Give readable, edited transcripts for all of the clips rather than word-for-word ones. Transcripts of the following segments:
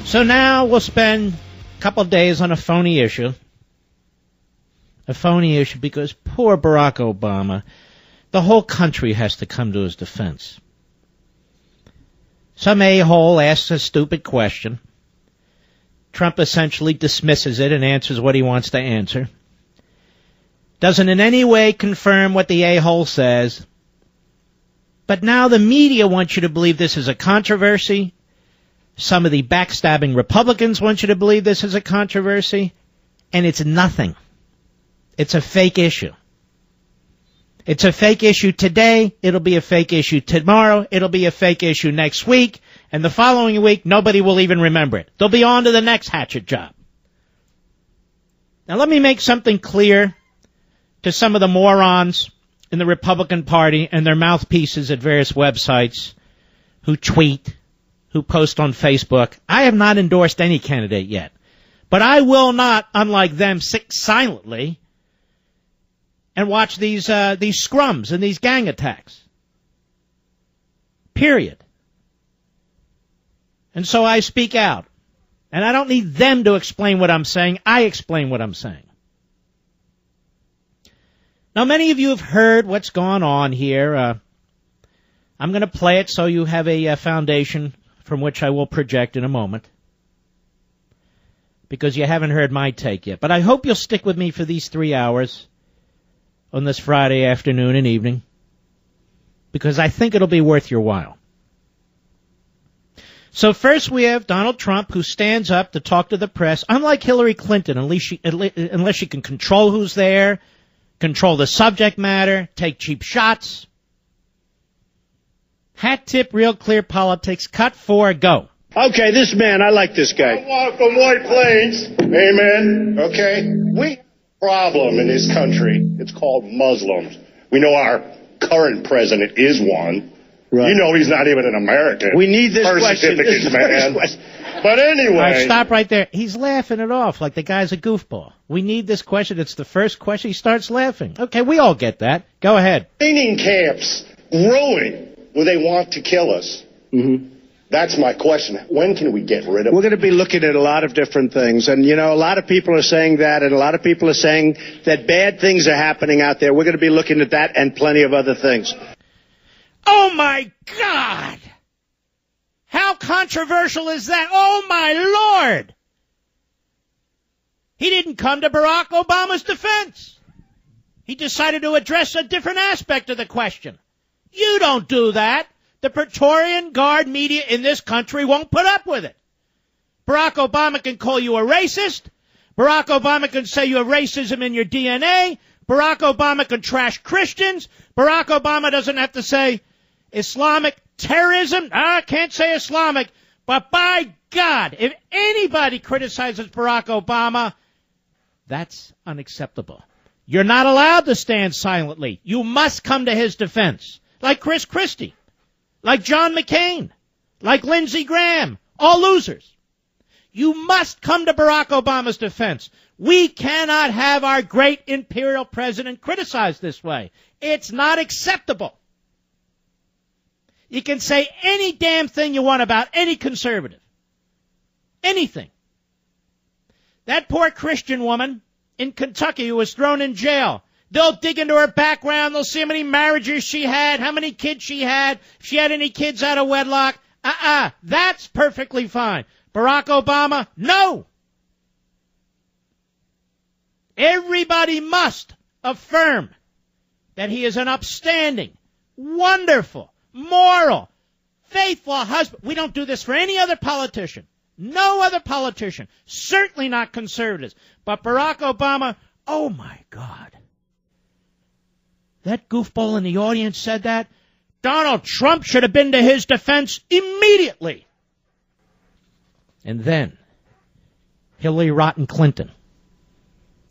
So now we'll spend a couple days on a phony issue. A phony issue because poor Barack Obama, the whole country has to come to his defense. Some a-hole asks a stupid question. Trump essentially dismisses it and answers what he wants to answer. Doesn't in any way confirm what the a-hole says. But now the media wants you to believe this is a controversy. Some of the backstabbing Republicans want you to believe this is a controversy. And it's nothing. It's a fake issue. It's a fake issue today. It'll be a fake issue tomorrow. It'll be a fake issue next week. And the following week, nobody will even remember it. They'll be on to the next hatchet job. Now let me make something clear to some of the morons in the Republican Party and their mouthpieces at various websites who tweet, who post on Facebook. I have not endorsed any candidate yet. But I will not, unlike them, sit silently and watch these scrums and these gang attacks. Period. And so I speak out. And I don't need them to explain what I'm saying. I explain what I'm saying. Now, many of you have heard what's gone on here. I'm going to play it so you have a foundation from which I will project in a moment, because you haven't heard my take yet. But I hope you'll stick with me for these 3 hours on this Friday afternoon and evening, because I think it'll be worth your while. So first we have Donald Trump, who stands up to talk to the press, unlike Hillary Clinton, unless she can control who's there, control the subject matter, take cheap shots. Hat tip, real clear politics, cut 4, go. Okay, this man, I like this guy. I want from White Plains. Amen. Okay? We have a problem in this country. It's called Muslims. We know our current president is one. Right. You know he's not even an American. We need this birth question. certificate, man. But anyway. All right, stop right there. He's laughing it off like the guy's a goofball. We need this question. It's the first question. He starts laughing. Okay, we all get that. Go ahead. Training camps growing where they want to kill us. Mm-hmm. That's my question. When can we get rid of them? We're going to be looking at a lot of different things. And, you know, a lot of people are saying that, and a lot of people are saying that bad things are happening out there. We're going to be looking at that and plenty of other things. Oh, my God! How controversial is that? Oh, my Lord! He didn't come to Barack Obama's defense. He decided to address a different aspect of the question. You don't do that. The Praetorian Guard media in this country won't put up with it. Barack Obama can call you a racist. Barack Obama can say you have racism in your DNA. Barack Obama can trash Christians. Barack Obama doesn't have to say Islamic terrorism. I can't say Islamic. But by God, if anybody criticizes Barack Obama, that's unacceptable. You're not allowed to stand silently. You must come to his defense. Like Chris Christie. Like John McCain. Like Lindsey Graham. All losers. You must come to Barack Obama's defense. We cannot have our great imperial president criticized this way. It's not acceptable. You can say any damn thing you want about any conservative. Anything. That poor Christian woman in Kentucky who was thrown in jail. They'll dig into her background. They'll see how many marriages she had, how many kids she had, if she had any kids out of wedlock. That's perfectly fine. Barack Obama, no. Everybody must affirm that he is an upstanding, wonderful, moral, faithful husband. We don't do this for any other politician. No other politician. Certainly not conservatives. But Barack Obama, oh my God. That goofball in the audience said that. Donald Trump should have been to his defense immediately. And then, Hillary Rotten Clinton.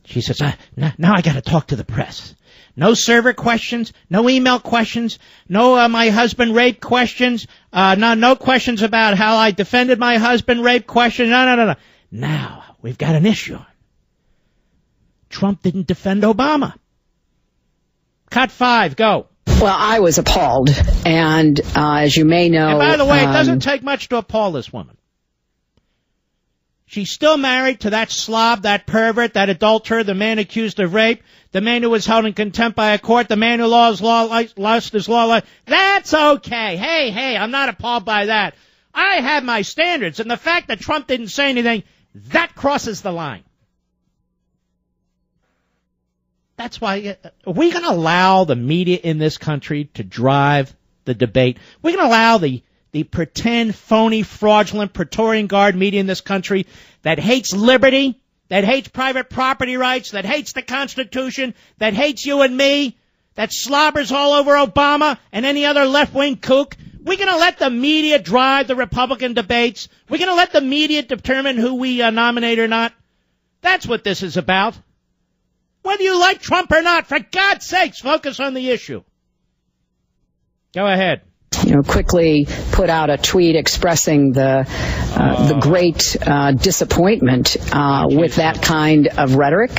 She says, now I got to talk to the press. No server questions, no email questions, no my husband rape questions, no questions about how I defended my husband rape questions. No. Now, we've got an issue. Trump didn't defend Obama. Cut 5, go. Well, I was appalled, and as you may know... And by the way, it doesn't take much to appall this woman. She's still married to that slob, that pervert, that adulterer, the man accused of rape, the man who was held in contempt by a court, the man who lost his law life. That's okay. Hey, I'm not appalled by that. I have my standards, and the fact that Trump didn't say anything, that crosses the line. That's why, are we going to allow the media in this country to drive the debate? We're going to allow the pretend, phony, fraudulent Praetorian Guard media in this country that hates liberty, that hates private property rights, that hates the Constitution, that hates you and me, that slobbers all over Obama and any other left-wing kook. We're going to let the media drive the Republican debates. We're going to let the media determine who we nominate or not. That's what this is about. Whether you like Trump or not, for God's sakes, focus on the issue. Go ahead. Quickly put out a tweet expressing the great disappointment with that kind of rhetoric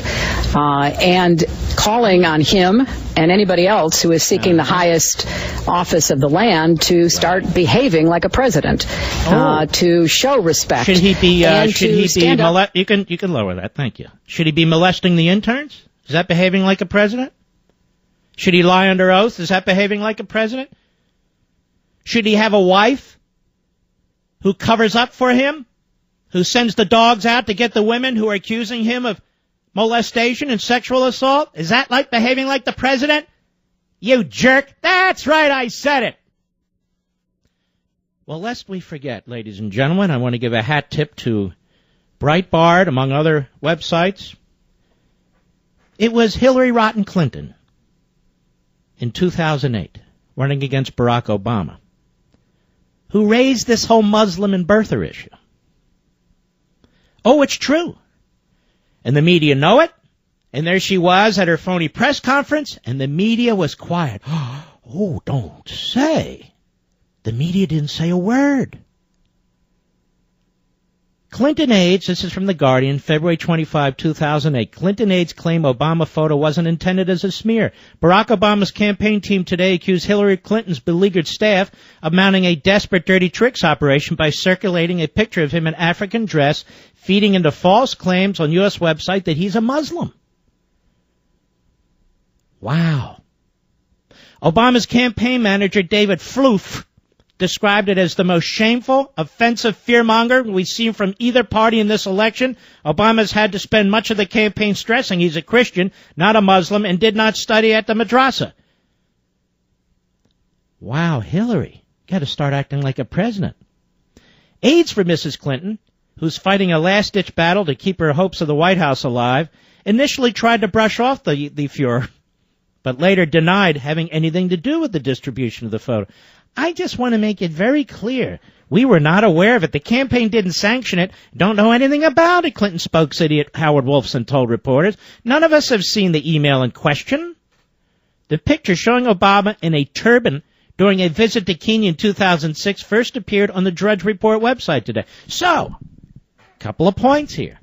and calling on him and anybody else who is seeking the highest office of the land to start behaving like a president, to show respect. Should he be? You can lower that. Thank you. Should he be molesting the interns? Is that behaving like a president? Should he lie under oath? Is that behaving like a president? Should he have a wife who covers up for him, who sends the dogs out to get the women who are accusing him of molestation and sexual assault? Is that like behaving like the president? You jerk. That's right, I said it. Well, lest we forget, ladies and gentlemen, I want to give a hat tip to Breitbart, among other websites. It was Hillary Rotten Clinton in 2008, running against Barack Obama, who raised this whole Muslim and birther issue. Oh, it's true. And the media know it. And there she was at her phony press conference, and the media was quiet. Oh, don't say. The media didn't say a word. Clinton aides, this is from The Guardian, February 25, 2008. Clinton aides claim Obama photo wasn't intended as a smear. Barack Obama's campaign team today accused Hillary Clinton's beleaguered staff of mounting a desperate dirty tricks operation by circulating a picture of him in African dress, feeding into false claims on U.S. website that he's a Muslim. Wow. Obama's campaign manager, David Floof, described it as the most shameful, offensive fearmonger we've seen from either party in this election. Obama's had to spend much of the campaign stressing he's a Christian, not a Muslim, and did not study at the madrasa. Wow, Hillary, got to start acting like a president. Aides for Mrs. Clinton, who's fighting a last-ditch battle to keep her hopes of the White House alive, initially tried to brush off the furor, but later denied having anything to do with the distribution of the photo. I just want to make it very clear. We were not aware of it. The campaign didn't sanction it. Don't know anything about it, Clinton spokesman Howard Wolfson told reporters. None of us have seen the email in question. The picture showing Obama in a turban during a visit to Kenya in 2006 first appeared on the Drudge Report website today. So, couple of points here.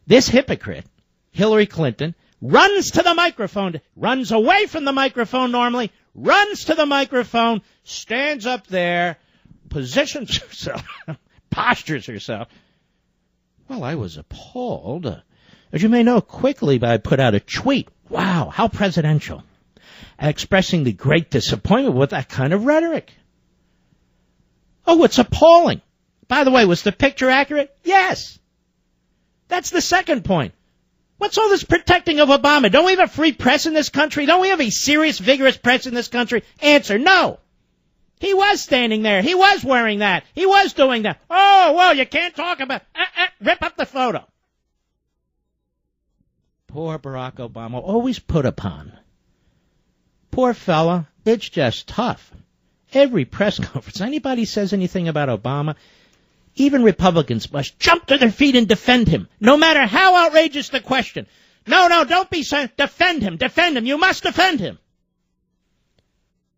This hypocrite, Hillary Clinton, runs to the microphone, runs away from the microphone normally, runs to the microphone, stands up there, positions herself, postures herself. Well, I was appalled. As you may know, quickly I put out a tweet. Wow, how presidential. Expressing the great disappointment with that kind of rhetoric. Oh, it's appalling. By the way, was the picture accurate? Yes. That's the second point. What's all this protecting of Obama? Don't we have a free press in this country? Don't we have a serious, vigorous press in this country? Answer, no. He was standing there. He was wearing that. He was doing that. Oh, well, you can't talk about... rip up the photo. Poor Barack Obama, always put upon. Poor fella, it's just tough. Every press conference, anybody says anything about Obama, even Republicans must jump to their feet and defend him, no matter how outrageous the question. No, don't be silent. Defend him. You must defend him.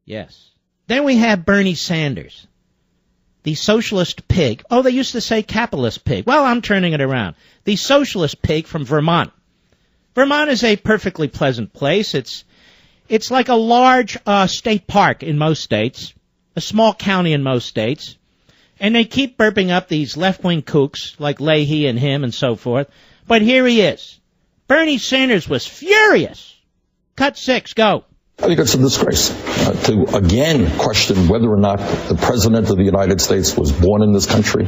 Yes. Then we have Bernie Sanders, the socialist pig. Oh, they used to say capitalist pig. Well, I'm turning it around. The socialist pig from Vermont. Vermont is a perfectly pleasant place. It's like a large state park in most states, a small county in most states. And they keep burping up these left-wing kooks like Leahy and him and so forth. But here he is. Bernie Sanders was furious. Cut 6, go. I think it's a disgrace to, again, question whether or not the President of the United States was born in this country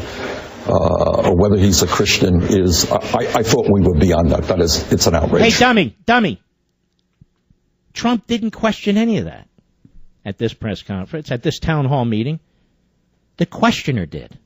or whether he's a Christian. I thought we were beyond that. That is, it's an outrage. Hey, dummy. Trump didn't question any of that at this press conference, at this town hall meeting. The questioner did.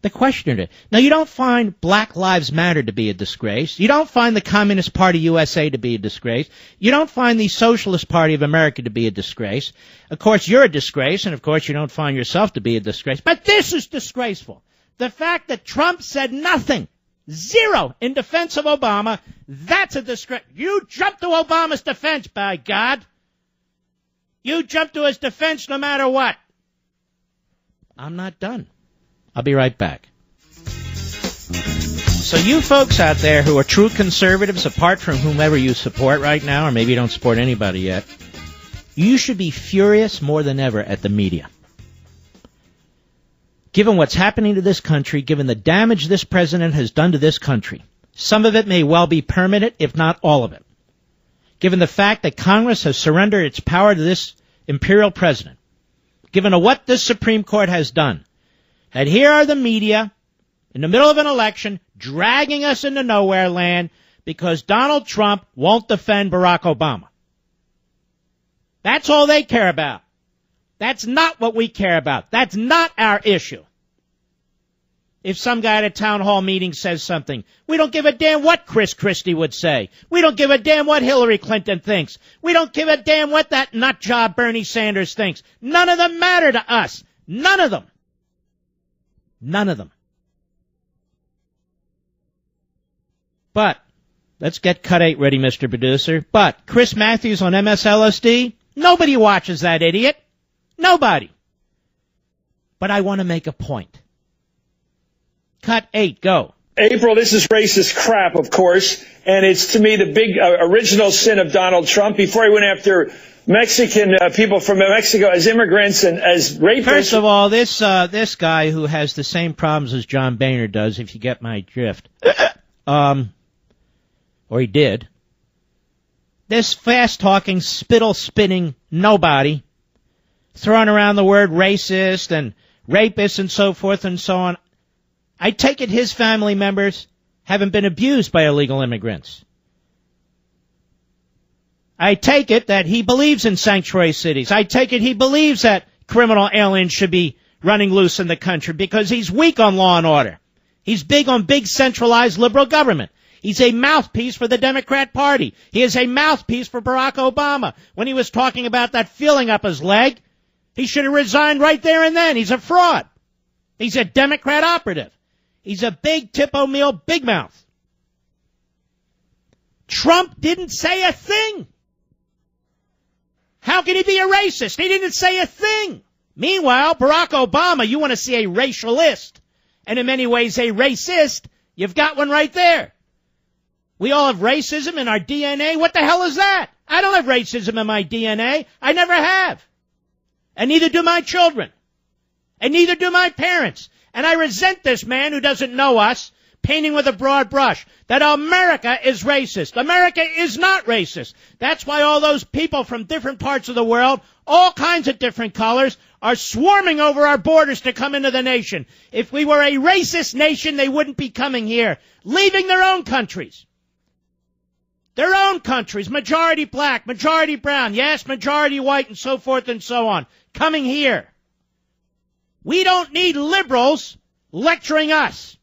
Now, you don't find Black Lives Matter to be a disgrace. You don't find the Communist Party USA to be a disgrace. You don't find the Socialist Party of America to be a disgrace. Of course, you're a disgrace, and of course, you don't find yourself to be a disgrace. But this is disgraceful. The fact that Trump said nothing, zero, in defense of Obama, that's a disgrace. You jumped to Obama's defense, by God. You jumped to his defense no matter what. I'm not done. I'll be right back. So you folks out there who are true conservatives, apart from whomever you support right now, or maybe you don't support anybody yet, you should be furious more than ever at the media. Given what's happening to this country, given the damage this president has done to this country, some of it may well be permanent, if not all of it. Given the fact that Congress has surrendered its power to this imperial president, given what this Supreme Court has done, that here are the media in the middle of an election dragging us into nowhere land because Donald Trump won't defend Barack Obama. That's all they care about. That's not what we care about. That's not our issue. If some guy at a town hall meeting says something, we don't give a damn what Chris Christie would say. We don't give a damn what Hillary Clinton thinks. We don't give a damn what that nut job Bernie Sanders thinks. None of them matter to us. None of them. None of them. But, let's get cut 8 ready, Mr. Producer. But, Chris Matthews on MSLSD? Nobody watches that idiot. Nobody. But I want to make a point. Cut 8, go. April, this is racist crap, of course, and it's, to me, the big original sin of Donald Trump before he went after Mexican people from Mexico as immigrants and as rapists. First of all, this guy who has the same problems as John Boehner does, if you get my drift, or he did, this fast-talking, spittle-spinning nobody throwing around the word racist and rapist and so forth and so on, I take it his family members haven't been abused by illegal immigrants. I take it that he believes in sanctuary cities. I take it he believes that criminal aliens should be running loose in the country because he's weak on law and order. He's big on big centralized liberal government. He's a mouthpiece for the Democrat Party. He is a mouthpiece for Barack Obama. When he was talking about that feeling up his leg, he should have resigned right there and then. He's a fraud. He's a Democrat operative. He's a big Tip O'Neill big mouth. Trump didn't say a thing. How can he be a racist? He didn't say a thing. Meanwhile, Barack Obama, you want to see a racialist, and in many ways a racist, you've got one right there. We all have racism in our DNA. What the hell is that? I don't have racism in my DNA. I never have. And neither do my children. And neither do my parents. And I resent this man who doesn't know us, painting with a broad brush, that America is racist. America is not racist. That's why all those people from different parts of the world, all kinds of different colors, are swarming over our borders to come into the nation. If we were a racist nation, they wouldn't be coming here, leaving their own countries. Their own countries, majority black, majority brown, yes, majority white, and so forth and so on, coming here. We don't need liberals lecturing us.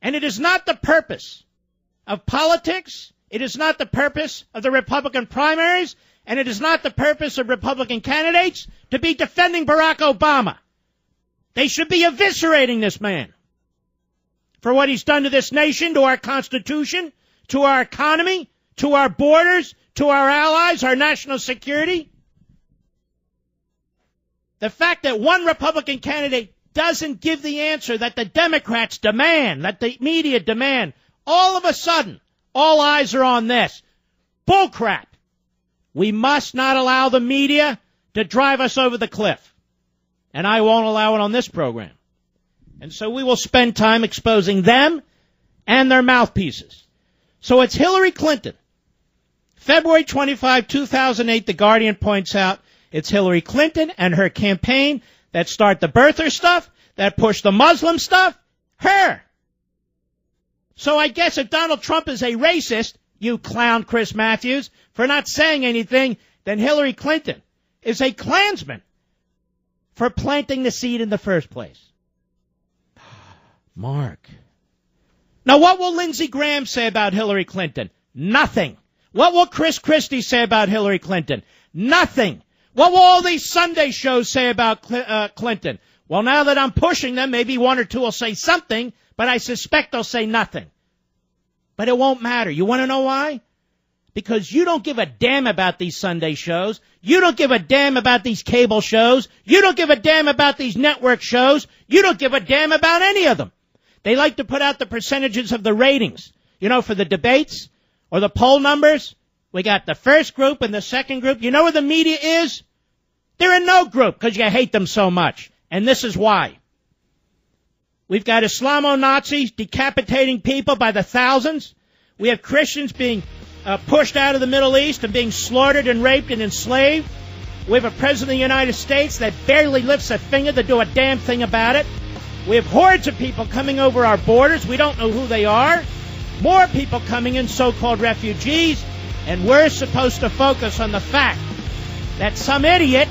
And it is not the purpose of politics, it is not the purpose of the Republican primaries, and it is not the purpose of Republican candidates to be defending Barack Obama. They should be eviscerating this man for what he's done to this nation, to our Constitution, to our economy, to our borders, to our allies, our national security. The fact that one Republican candidate doesn't give the answer that the Democrats demand, that the media demand, all of a sudden, all eyes are on this. Bullcrap. We must not allow the media to drive us over the cliff. and I won't allow it on this program. And so we will spend time exposing them and their mouthpieces. So it's Hillary Clinton. February 25, 2008, The Guardian points out it's Hillary Clinton and her campaign that start the birther stuff, that push the Muslim stuff, her. So I guess if Donald Trump is a racist, you clown Chris Matthews, for not saying anything, then Hillary Clinton is a Klansman for planting the seed in the first place. Mark. Now, what will Lindsey Graham say about Hillary Clinton? Nothing. What will Chris Christie say about Hillary Clinton? Nothing. What will all these Sunday shows say about Clinton? Well, now that I'm pushing them, maybe one or two will say something, but I suspect they'll say nothing. But it won't matter. You want to know why? Because you don't give a damn about these Sunday shows. You don't give a damn about these cable shows. You don't give a damn about these network shows. You don't give a damn about any of them. They like to put out the percentages of the ratings. You know, for the debates or the poll numbers. We got the first group and the second group. You know where the media is? They're in no group because you hate them so much. And this is why. We've got Islamo-Nazis decapitating people by the thousands. We have Christians being pushed out of the Middle East and being slaughtered and raped and enslaved. We have a president of the United States that barely lifts a finger to do a damn thing about it. We have hordes of people coming over our borders. We don't know who they are. More people coming in, so-called refugees. And we're supposed to focus on the fact that some idiot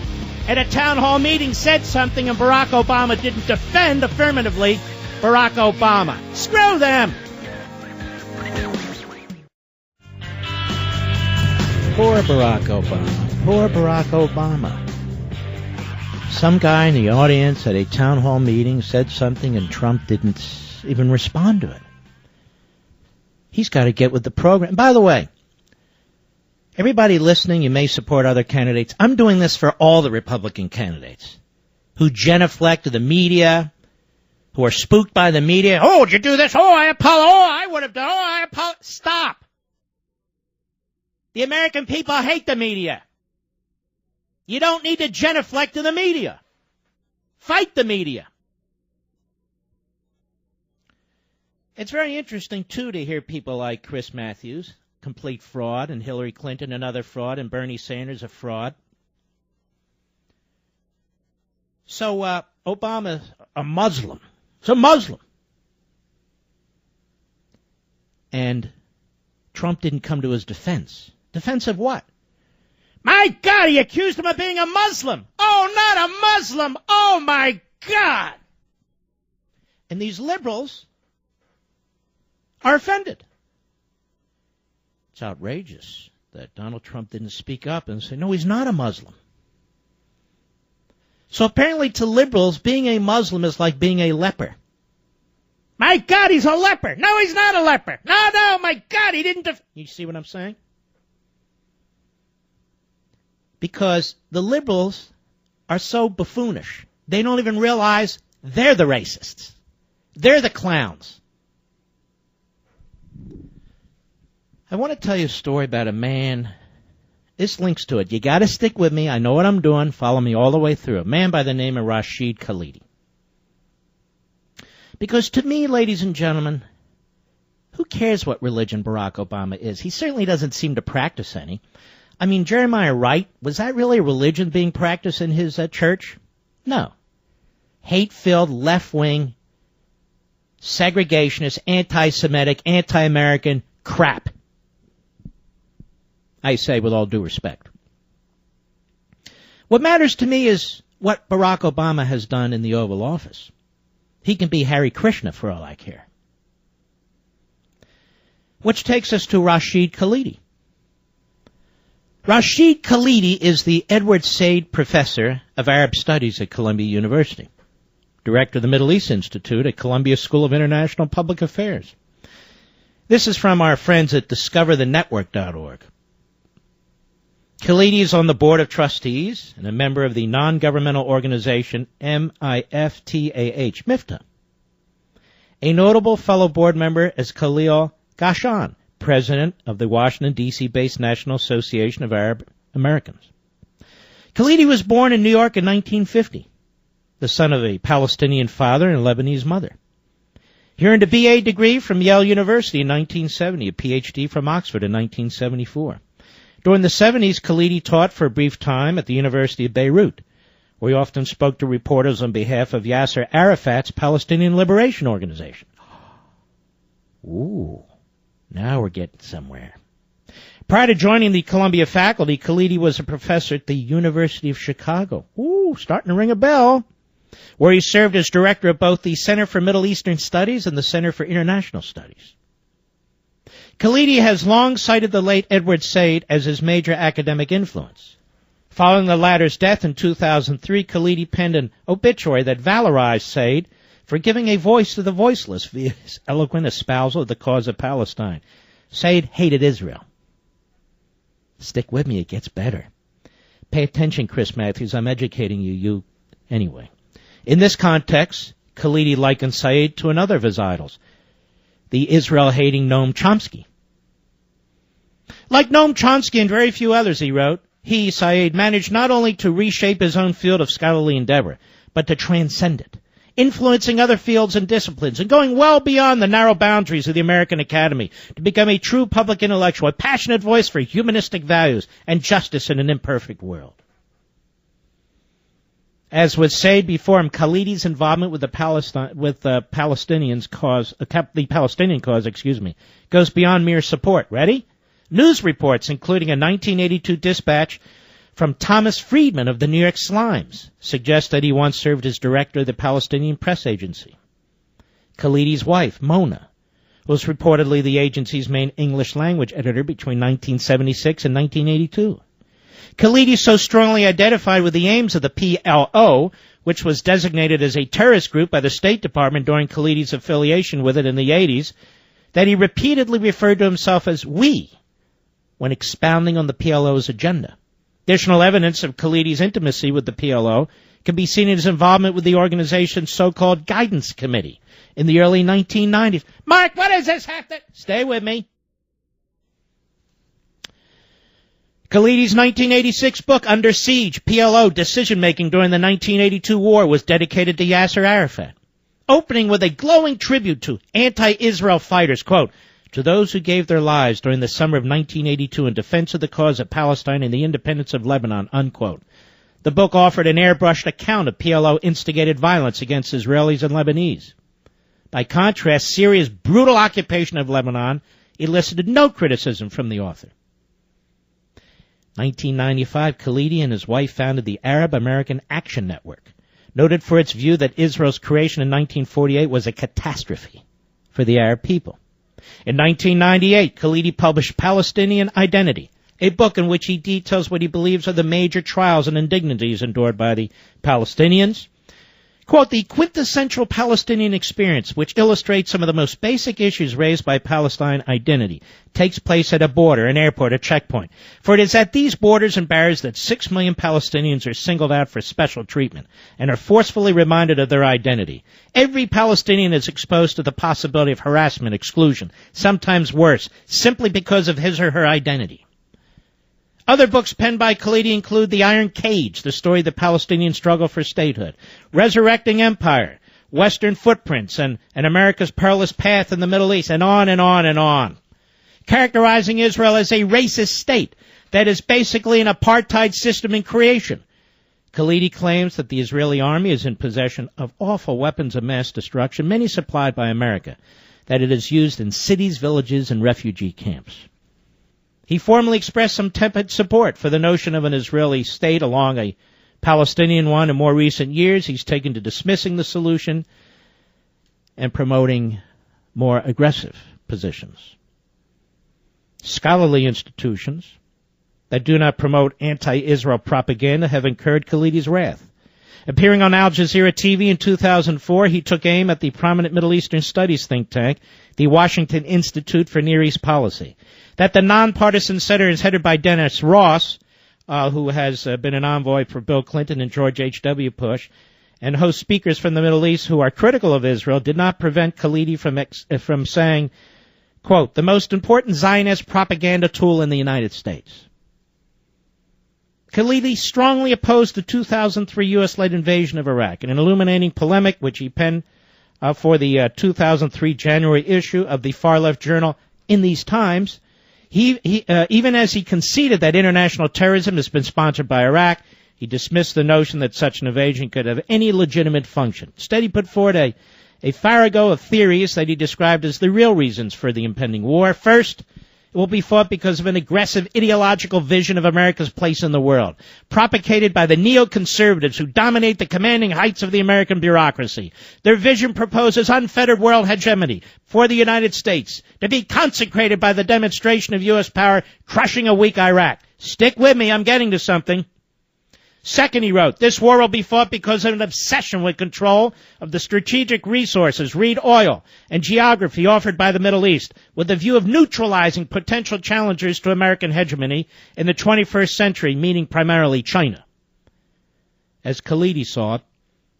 at a town hall meeting said something and Barack Obama didn't defend affirmatively Barack Obama. Screw them! Poor Barack Obama. Poor Barack Obama. Some guy in the audience at a town hall meeting said something and Trump didn't even respond to it. He's got to get with the program. By the way, everybody listening, you may support other candidates. I'm doing this for all the Republican candidates who genuflect to the media, who are spooked by the media. Oh, did you do this? Oh, I apologize. Oh, I would have done. Oh, I apologize. Stop. The American people hate the media. You don't need to genuflect to the media. Fight the media. It's very interesting, too, to hear people like Chris Matthews, complete fraud, and Hillary Clinton, another fraud, and Bernie Sanders, a fraud. So Obama, a Muslim. He's a Muslim. And Trump didn't come to his defense. Defense of what? My God, he accused him of being a Muslim. Oh, not a Muslim. Oh, my God. And these liberals are offended. It's outrageous that Donald Trump didn't speak up and say, no, he's not a Muslim. So apparently to liberals, being a Muslim is like being a leper. My God, he's a leper. No, he's not a leper. No, my God, he didn't. You see what I'm saying? Because the liberals are so buffoonish. They don't even realize they're the racists. They're the clowns. I want to tell you a story about a man. This links to it. You got to stick with me. I know what I'm doing. Follow me all the way through. A man by the name of Rashid Khalidi. Because to me, ladies and gentlemen, who cares what religion Barack Obama is? He certainly doesn't seem to practice any. I mean, Jeremiah Wright, was that really a religion being practiced in his church? No. Hate-filled, left-wing, segregationist, anti-Semitic, anti-American crap. I say with all due respect. What matters to me is what Barack Obama has done in the Oval Office. He can be Hare Krishna for all I care. Which takes us to Rashid Khalidi. Rashid Khalidi is the Edward Said Professor of Arab Studies at Columbia University, Director of the Middle East Institute at Columbia School of International Public Affairs. This is from our friends at discoverthenetwork.org. Khalidi is on the Board of Trustees and a member of the non-governmental organization MIFTAH, A notable fellow board member is Khalil Ghassan, president of the Washington, D.C.-based National Association of Arab Americans. Khalidi was born in New York in 1950. the son of a Palestinian father and a Lebanese mother. He earned a BA degree from Yale University in 1970, a PhD from Oxford in 1974. During the 70s, Khalidi taught for a brief time at the University of Beirut, where he often spoke to reporters on behalf of Yasser Arafat's Palestinian Liberation Organization. Ooh, now we're getting somewhere. Prior to joining the Columbia faculty, Khalidi was a professor at the University of Chicago. Ooh, starting to ring a bell. Where he served as director of both the Center for Middle Eastern Studies and the Center for International Studies. Khalidi has long cited the late Edward Said as his major academic influence. Following the latter's death in 2003, Khalidi penned an obituary that valorized Said for giving a voice to the voiceless via his eloquent espousal of the cause of Palestine. Said hated Israel. Stick with me, it gets better. Pay attention, Chris Matthews, I'm educating you. Anyway. In this context, Khalidi likened Said to another of his idols, the Israel-hating Noam Chomsky. Like Noam Chomsky and very few others, he wrote, he, Said, managed not only to reshape his own field of scholarly endeavor, but to transcend it, influencing other fields and disciplines, and going well beyond the narrow boundaries of the American Academy to become a true public intellectual, a passionate voice for humanistic values and justice in an imperfect world. As with Said before him, Khalidi's involvement with the Palestinian cause, goes beyond mere support. Ready? News reports, including a 1982 dispatch from Thomas Friedman of the New York Slimes, suggest that he once served as director of the Palestinian press agency. Khalidi's wife, Mona, was reportedly the agency's main English language editor between 1976 and 1982. Khalidi so strongly identified with the aims of the PLO, which was designated as a terrorist group by the State Department during Khalidi's affiliation with it in the 80s, that he repeatedly referred to himself as we when expounding on the PLO's agenda. Additional evidence of Khalidi's intimacy with the PLO can be seen in his involvement with the organization's so-called guidance committee in the early 1990s. Mark, what does this have to... Stay with me. Khalidi's 1986 book, Under Siege, PLO Decision-Making During the 1982 War, was dedicated to Yasser Arafat, opening with a glowing tribute to anti-Israel fighters, quote, to those who gave their lives during the summer of 1982 in defense of the cause of Palestine and the independence of Lebanon, unquote. The book offered an airbrushed account of PLO-instigated violence against Israelis and Lebanese. By contrast, Syria's brutal occupation of Lebanon elicited no criticism from the author. 1995, Khalidi and his wife founded the Arab American Action Network, noted for its view that Israel's creation in 1948 was a catastrophe for the Arab people. In 1998, Khalidi published Palestinian Identity, a book in which he details what he believes are the major trials and indignities endured by the Palestinians. Quote, the quintessential Palestinian experience, which illustrates some of the most basic issues raised by Palestine identity, takes place at a border, an airport, a checkpoint. For it is at these borders and barriers that 6 million Palestinians are singled out for special treatment and are forcefully reminded of their identity. Every Palestinian is exposed to the possibility of harassment, exclusion, sometimes worse, simply because of his or her identity. Other books penned by Khalidi include The Iron Cage, the story of the Palestinian struggle for statehood, Resurrecting Empire, Western Footprints, and America's Perilous Path in the Middle East, and on and on and on. Characterizing Israel as a racist state that is basically an apartheid system in creation. Khalidi claims that the Israeli army is in possession of awful weapons of mass destruction, many supplied by America, that it is used in cities, villages, and refugee camps. He formally expressed some tepid support for the notion of an Israeli state along a Palestinian one. In more recent years, he's taken to dismissing the solution and promoting more aggressive positions. Scholarly institutions that do not promote anti-Israel propaganda have incurred Khalidi's wrath. Appearing on Al Jazeera TV in 2004, he took aim at the prominent Middle Eastern Studies think tank, the Washington Institute for Near East Policy. That the nonpartisan center is headed by Dennis Ross, who has been an envoy for Bill Clinton and George H.W. Bush, and hosts speakers from the Middle East who are critical of Israel, did not prevent Khalidi from saying, quote, the most important Zionist propaganda tool in the United States. Khalidi strongly opposed the 2003 U.S.-led invasion of Iraq. In an illuminating polemic which he penned for the 2003 January issue of the far-left journal In These Times, he even as he conceded that international terrorism has been sponsored by Iraq, he dismissed the notion that such an invasion could have any legitimate function. Instead, he put forward a farrago of theories that he described as the real reasons for the impending war. First, it will be fought because of an aggressive ideological vision of America's place in the world, propagated by the neoconservatives who dominate the commanding heights of the American bureaucracy. Their vision proposes unfettered world hegemony for the United States, to be consecrated by the demonstration of U.S. power crushing a weak Iraq. Stick with me, I'm getting to something. Second, he wrote, this war will be fought because of an obsession with control of the strategic resources, read oil, and geography offered by the Middle East, with the view of neutralizing potential challengers to American hegemony in the 21st century, meaning primarily China. As Khalidi saw it,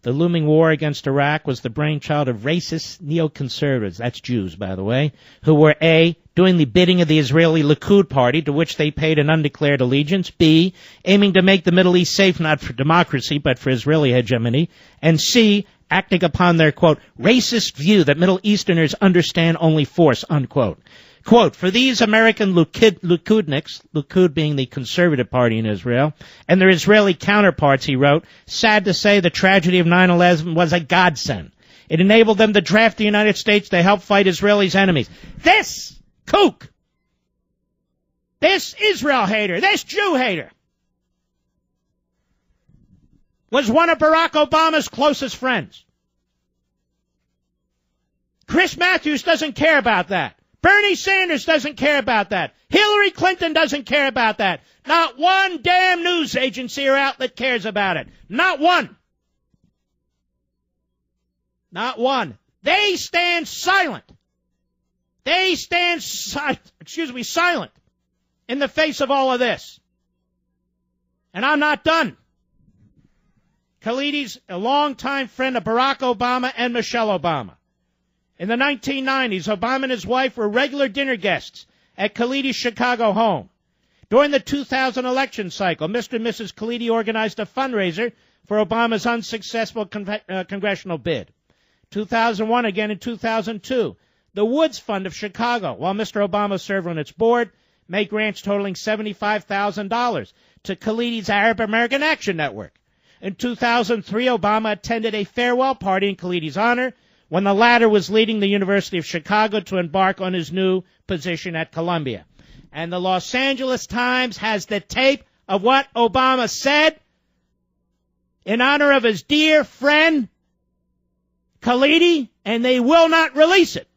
the looming war against Iraq was the brainchild of racist neoconservatives, that's Jews, by the way, who were A, doing the bidding of the Israeli Likud party, to which they paid an undeclared allegiance, B, aiming to make the Middle East safe not for democracy but for Israeli hegemony, and C, acting upon their, quote, racist view that Middle Easterners understand only force, unquote. Quote, for these American Likudniks, Likud being the conservative party in Israel, and their Israeli counterparts, he wrote, sad to say the tragedy of 9/11 was a godsend. It enabled them to draft the United States to help fight Israelis' enemies. This kook, this Israel hater, this Jew hater, was one of Barack Obama's closest friends. Chris Matthews doesn't care about that. Bernie Sanders doesn't care about that. Hillary Clinton doesn't care about that. Not one damn news agency or outlet cares about it. Not one. Not one. They stand silent. They stand silent in the face of all of this. And I'm not done. Khalidi's a longtime friend of Barack Obama and Michelle Obama. In the 1990s, Obama and his wife were regular dinner guests at Khalidi's Chicago home. During the 2000 election cycle, Mr. and Mrs. Khalidi organized a fundraiser for Obama's unsuccessful congressional bid. 2001, again in 2002, the Woods Fund of Chicago, while Mr. Obama served on its board, made grants totaling $75,000 to Khalidi's Arab American Action Network. In 2003, Obama attended a farewell party in Khalidi's honor, when the latter was leading the University of Chicago to embark on his new position at Columbia. And the Los Angeles Times has the tape of what Obama said in honor of his dear friend Khalidi, and they will not release it.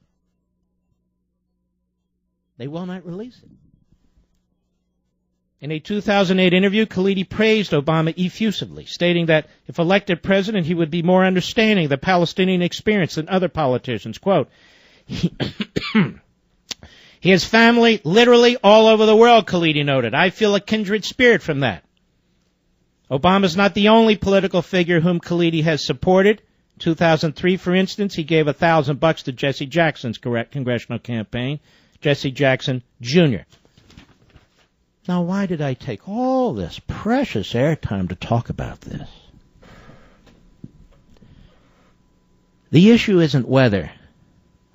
They will not release it. In a 2008 interview, Khalidi praised Obama effusively, stating that if elected president, he would be more understanding of the Palestinian experience than other politicians. Quote, he has family literally all over the world, Khalidi noted. I feel a kindred spirit from that. Obama's not the only political figure whom Khalidi has supported. 2003, for instance, he gave $1,000 to Jesse Jackson's congressional campaign, Jesse Jackson Jr. Now, why did I take all this precious airtime to talk about this? The issue isn't whether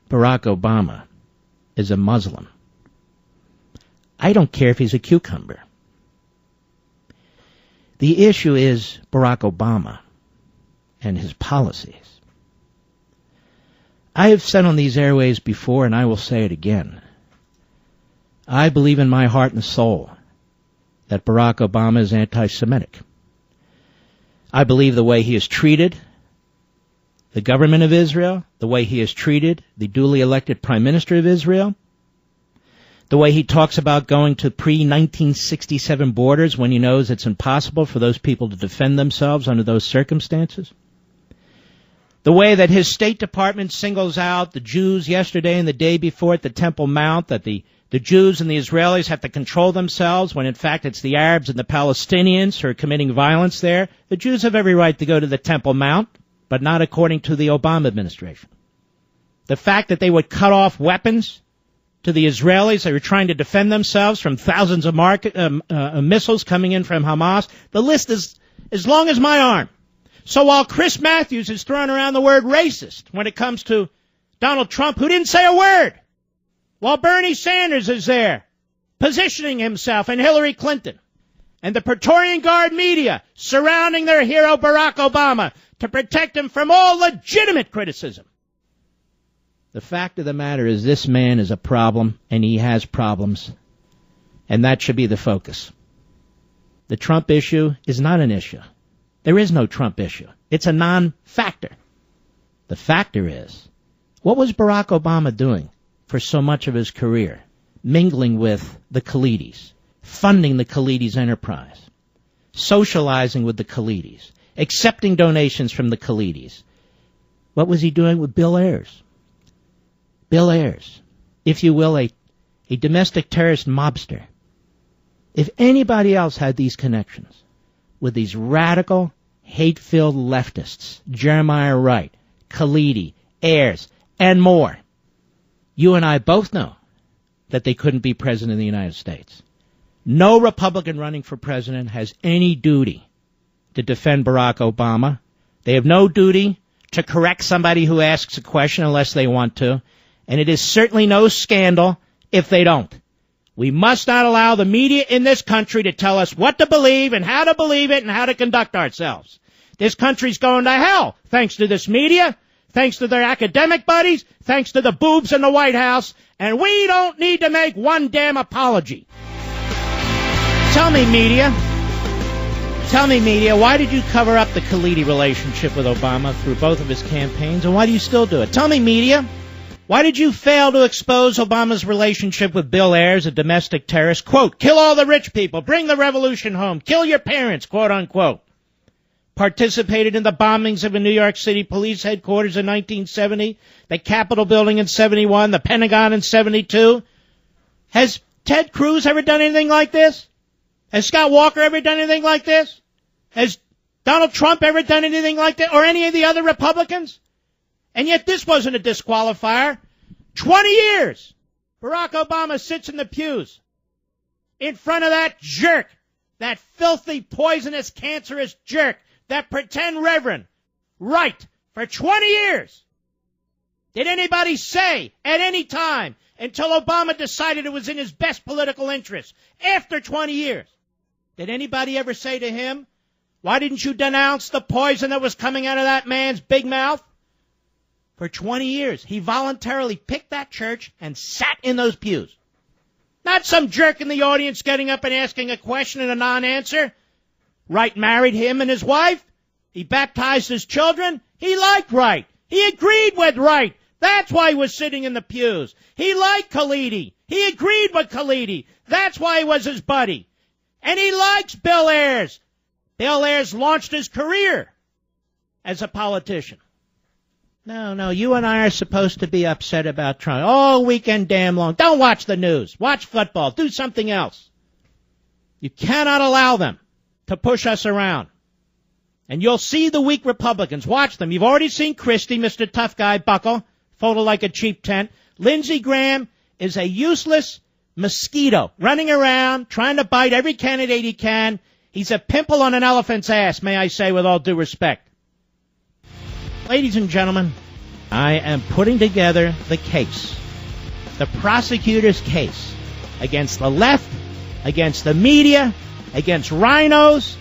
Barack Obama is a Muslim. I don't care if he's a cucumber. The issue is Barack Obama and his policies. I have said on these airways before, and I will say it again. I believe in my heart and soul that Barack Obama is anti-Semitic. I believe the way he has treated the government of Israel, the way he has treated the duly elected Prime Minister of Israel, the way he talks about going to pre-1967 borders when he knows it's impossible for those people to defend themselves under those circumstances, the way that his State Department singles out the Jews yesterday and the day before at the Temple Mount, that the Jews and the Israelis have to control themselves when in fact it's the Arabs and the Palestinians who are committing violence there. The Jews have every right to go to the Temple Mount, but not according to the Obama administration. The fact that they would cut off weapons to the Israelis. They were trying to defend themselves from thousands of missiles coming in from Hamas. The list is as long as my arm. So while Chris Matthews is throwing around the word racist when it comes to Donald Trump, who didn't say a word, while Bernie Sanders is there positioning himself and Hillary Clinton, and the Praetorian Guard media surrounding their hero Barack Obama to protect him from all legitimate criticism. The fact of the matter is this man is a problem, and he has problems, and that should be the focus. The Trump issue is not an issue. There is no Trump issue. It's a non-factor. The factor is, what was Barack Obama doing for so much of his career? Mingling with the Khalidis, funding the Khalidis' enterprise, socializing with the Khalidis, accepting donations from the Khalidis. What was he doing with Bill Ayers? Bill Ayers, if you will, a domestic terrorist mobster. If anybody else had these connections with these radical, hate-filled leftists, Jeremiah Wright, Khalidi, Ayers, and more, you and I both know that they couldn't be president of the United States. No Republican running for president has any duty to defend Barack Obama. They have no duty to correct somebody who asks a question unless they want to. And it is certainly no scandal if they don't. We must not allow the media in this country to tell us what to believe and how to believe it and how to conduct ourselves. This country's going to hell thanks to this media, thanks to their academic buddies, thanks to the boobs in the White House, and we don't need to make one damn apology. Tell me, media, why did you cover up the Khalidi relationship with Obama through both of his campaigns, and why do you still do it? Tell me, media, why did you fail to expose Obama's relationship with Bill Ayers, a domestic terrorist? Quote, kill all the rich people, bring the revolution home, kill your parents, quote unquote. Participated in the bombings of a New York City police headquarters in 1970, the Capitol building in 71, the Pentagon in 72. Has Ted Cruz ever done anything like this? Has Scott Walker ever done anything like this? Has Donald Trump ever done anything like that? Or any of the other Republicans? And yet this wasn't a disqualifier. 20 years. Barack Obama sits in the pews in front of that jerk, that filthy, poisonous, cancerous jerk, that pretend reverend, right, for 20 years. Did anybody say at any time until Obama decided it was in his best political interest after 20 years? Did anybody ever say to him, why didn't you denounce the poison that was coming out of that man's big mouth? For 20 years, he voluntarily picked that church and sat in those pews. Not some jerk in the audience getting up and asking a question and a non-answer. Wright married him and his wife. He baptized his children. He liked Wright. He agreed with Wright. That's why he was sitting in the pews. He liked Khalidi. He agreed with Khalidi. That's why he was his buddy. And he likes Bill Ayers. Bill Ayers launched his career as a politician. No, you and I are supposed to be upset about Trump all weekend damn long. Don't watch the news. Watch football. Do something else. You cannot allow them to push us around. And you'll see the weak Republicans. Watch them. You've already seen Christie, Mr. Tough Guy, buckle, folded like a cheap tent. Lindsey Graham is a useless mosquito running around trying to bite every candidate he can. He's a pimple on an elephant's ass, may I say, with all due respect. Ladies and gentlemen, I am putting together the case, the prosecutor's case, against the left, against the media, against rhinos,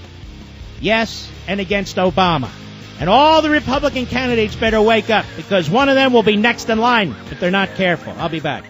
yes, and against Obama. And all the Republican candidates better wake up, because one of them will be next in line if they're not careful. I'll be back.